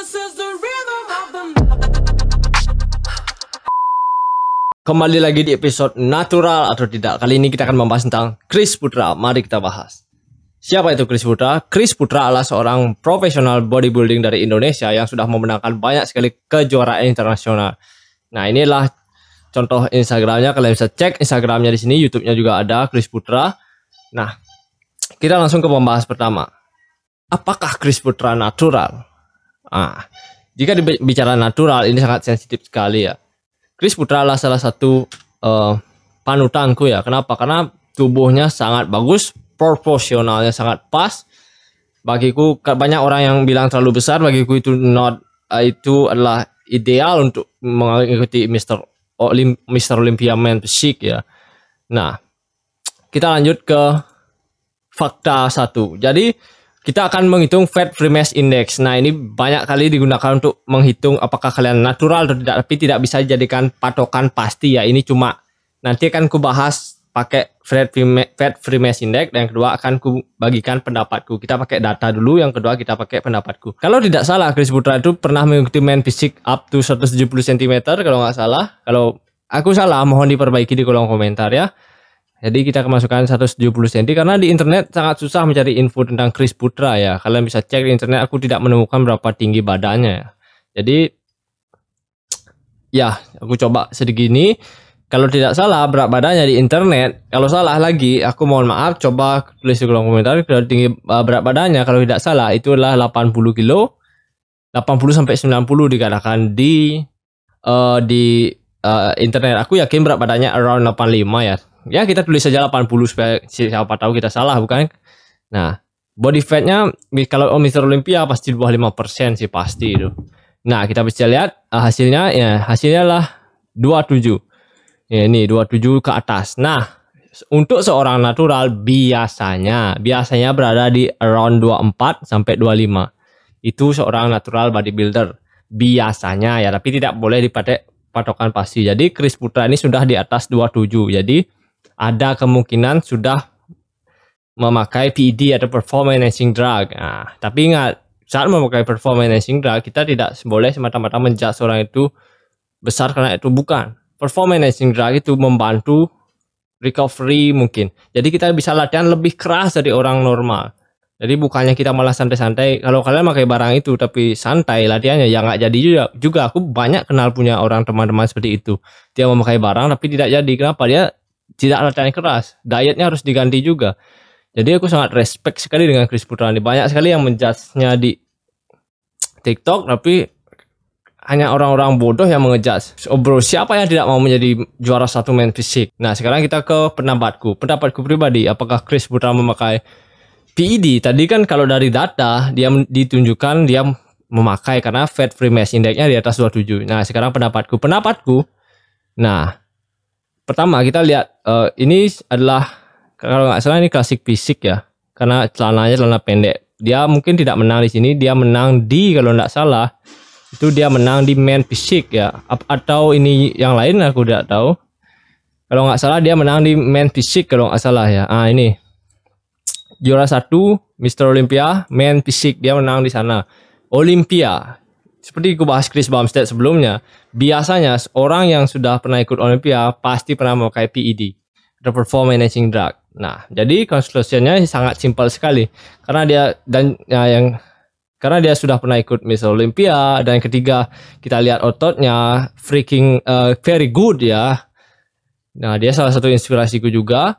This is the rhythm of the Kembali lagi di episode natural atau tidak. Kali ini kita akan membahas tentang Chris Putra. Mari kita bahas. Siapa itu Chris Putra? Chris Putra adalah seorang profesional bodybuilding dari Indonesia yang sudah memenangkan banyak sekali kejuaraan internasional. Nah, inilah contoh Instagramnya. Kalian bisa cek Instagramnya di sini. YouTube-nya juga ada, Chris Putra. Nah, kita langsung ke pembahas pertama. Apakah Chris Putra natural? Jika bicara natural, ini sangat sensitif sekali ya. Chris Putra adalah salah satu panutanku ya. Kenapa? Karena tubuhnya sangat bagus, proporsionalnya sangat pas. Bagiku banyak orang yang bilang terlalu besar, bagiku itu adalah ideal untuk mengikuti Mr. Olympia Men Physique ya. Nah, kita lanjut ke fakta 1. Jadi kita akan menghitung Fat Free Mass Index. Nah, ini banyak kali digunakan untuk menghitung apakah kalian natural atau tidak, tapi tidak bisa dijadikan patokan pasti ya. Ini cuma nanti akan ku bahas pakai Fat Free Mass Index, dan yang kedua akan ku bagikan pendapatku. Kita pakai data dulu, yang kedua kita pakai pendapatku. Kalau tidak salah, Chris Putra itu pernah mengikuti Men Physique up to 170 cm kalau nggak salah. Kalau aku salah, mohon diperbaiki di kolom komentar ya. Jadi kita kemasukan 170 cm karena di internet sangat susah mencari info tentang Chris Putra ya. Kalian bisa cek di internet, aku tidak menemukan berapa tinggi badannya ya. Jadi ya, aku coba segini. Kalau tidak salah berat badannya di internet, kalau salah lagi aku mohon maaf, coba tulis di kolom komentar. Kalau tinggi berat badannya kalau tidak salah itu adalah 80 kilo. 80 sampai 90 dikatakan di internet. Aku yakin berat badannya around 85 ya. Ya, kita tulis saja 80 supaya siapa tahu kita salah, bukan? Nah, body fatnya kalau Mr. Olympia pasti di bawah 5% sih, pasti itu. Nah, kita bisa lihat hasilnya ya, hasilnya lah 27. Ya, ini 27 ke atas. Nah, untuk seorang natural biasanya berada di around 24 sampai 25. Itu seorang natural bodybuilder biasanya ya, tapi tidak boleh dipakai patokan pasti. Jadi Chris Putra ini sudah di atas 27. Jadi ada kemungkinan sudah memakai PED atau performance enhancing drug. Nah, tapi ingat, saat memakai performance enhancing drug, kita tidak boleh semata-mata menjudge orang itu besar karena itu bukan. Performance enhancing drug itu membantu recovery mungkin. Jadi kita bisa latihan lebih keras dari orang normal. Jadi bukannya kita malah santai-santai. Kalau kalian pakai barang itu tapi santai latihannya, ya nggak jadi juga. Aku banyak kenal punya orang teman-teman seperti itu. Dia memakai barang tapi tidak jadi. Kenapa? Dia tidak latihan keras, dietnya harus diganti juga. Jadi aku sangat respect sekali dengan Chris Putra ini. Banyak sekali yang menjudge-nya di TikTok, tapi hanya orang-orang bodoh yang mengejudge. So, bro, siapa yang tidak mau menjadi juara satu Men Physique? Nah, sekarang kita ke pendapatku. Pendapatku pribadi, apakah Chris Putra memakai PED? Tadi kan kalau dari data dia ditunjukkan dia memakai karena Fat Free Mass Index-nya di atas 27. Nah, sekarang pendapatku. Nah, pertama kita lihat ini adalah kalau nggak salah ini klasik fisik ya, karena celananya celana pendek. Dia mungkin tidak menang di sini, dia menang di, kalau nggak salah itu dia menang di Men Physique ya, atau ini yang lain aku tidak tahu. Kalau nggak salah dia menang di Men Physique kalau nggak salah ya. Ini juara 1 Mr. Olympia Men Physique, dia menang di sana. Olympia, seperti aku bahas Chris Bumstead sebelumnya, biasanya orang yang sudah pernah ikut Olympia pasti pernah memakai PED atau performance enhancing drug. Nah, jadi conclusionnya sangat simpel sekali karena dia sudah pernah ikut Miss Olympia, dan yang ketiga kita lihat ototnya freaking very good ya. Nah, dia salah satu inspirasiku juga.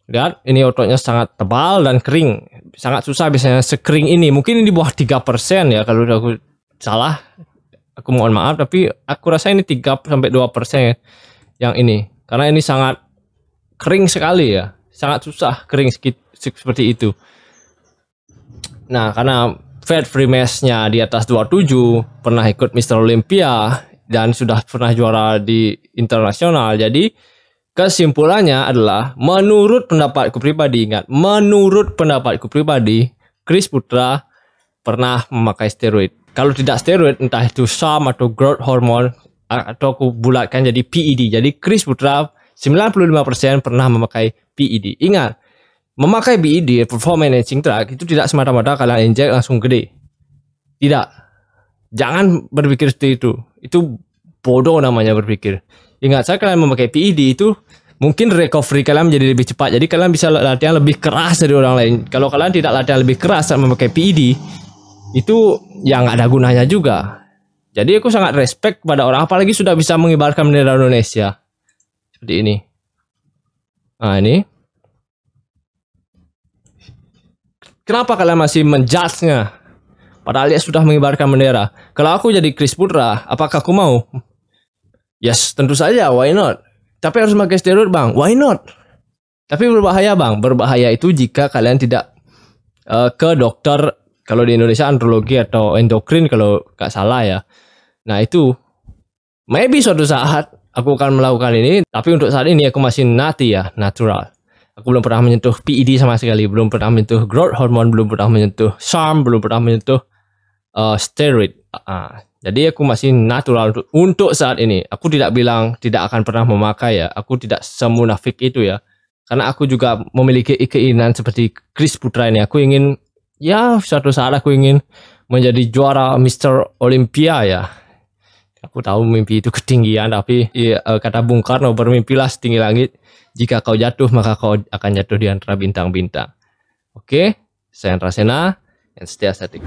Lihat, ini ototnya sangat tebal dan kering. Sangat susah biasanya sekering ini. Mungkin ini di bawah 3% ya, kalau aku salah aku mohon maaf, tapi aku rasa ini 3-2% yang ini, karena ini sangat kering sekali ya, sangat susah kering seperti itu. Nah, karena Fat Free Mass-nya di atas 27, pernah ikut Mr. Olympia dan sudah pernah juara di internasional, jadi kesimpulannya adalah menurut pendapatku pribadi, ingat, menurut pendapatku pribadi, Chris Putra pernah memakai steroid. Kalau tidak steroid, entah itu SARM atau growth hormone, atau aku bulatkan jadi PED. Jadi Chris Putra 95% pernah memakai PED. Ingat, memakai PED, performance enhancing drug, itu tidak semata-mata kalian injek langsung gede. Tidak. Jangan berpikir seperti itu. Itu bodoh namanya berpikir. Ingat, saya kalian memakai PED itu mungkin recovery kalian menjadi lebih cepat. Jadi kalian bisa latihan lebih keras dari orang lain. Kalau kalian tidak latihan lebih keras saat memakai PED, itu yang nggak ada gunanya juga. Jadi aku sangat respect pada orang, apalagi sudah bisa mengibarkan bendera Indonesia seperti ini. Nah ini, kenapa kalian masih menjudge-nya? Padahal dia sudah mengibarkan bendera. Kalau aku jadi Chris Putra, apakah aku mau? Yes, tentu saja, why not? Tapi harus pakai steroid bang, why not? Tapi berbahaya bang, berbahaya itu jika kalian tidak ke dokter, kalau di Indonesia andrologi atau endokrin kalau nggak salah ya. Nah itu, maybe suatu saat aku akan melakukan ini, tapi untuk saat ini aku masih natural. Aku belum pernah menyentuh PED sama sekali, belum pernah menyentuh growth hormone, belum pernah menyentuh SARM, belum pernah menyentuh steroid. Jadi aku masih natural untuk saat ini. Aku tidak bilang tidak akan pernah memakai ya. Aku tidak semunafik itu ya. Karena aku juga memiliki keinginan seperti Chris Putra ini. Aku ingin, ya suatu saat aku ingin menjadi juara Mr. Olympia ya. Aku tahu mimpi itu ketinggian, tapi ya, kata Bung Karno, bermimpilah setinggi langit. Jika kau jatuh, maka kau akan jatuh di antara bintang-bintang. Oke, saya Andra Sena, and stay aesthetic.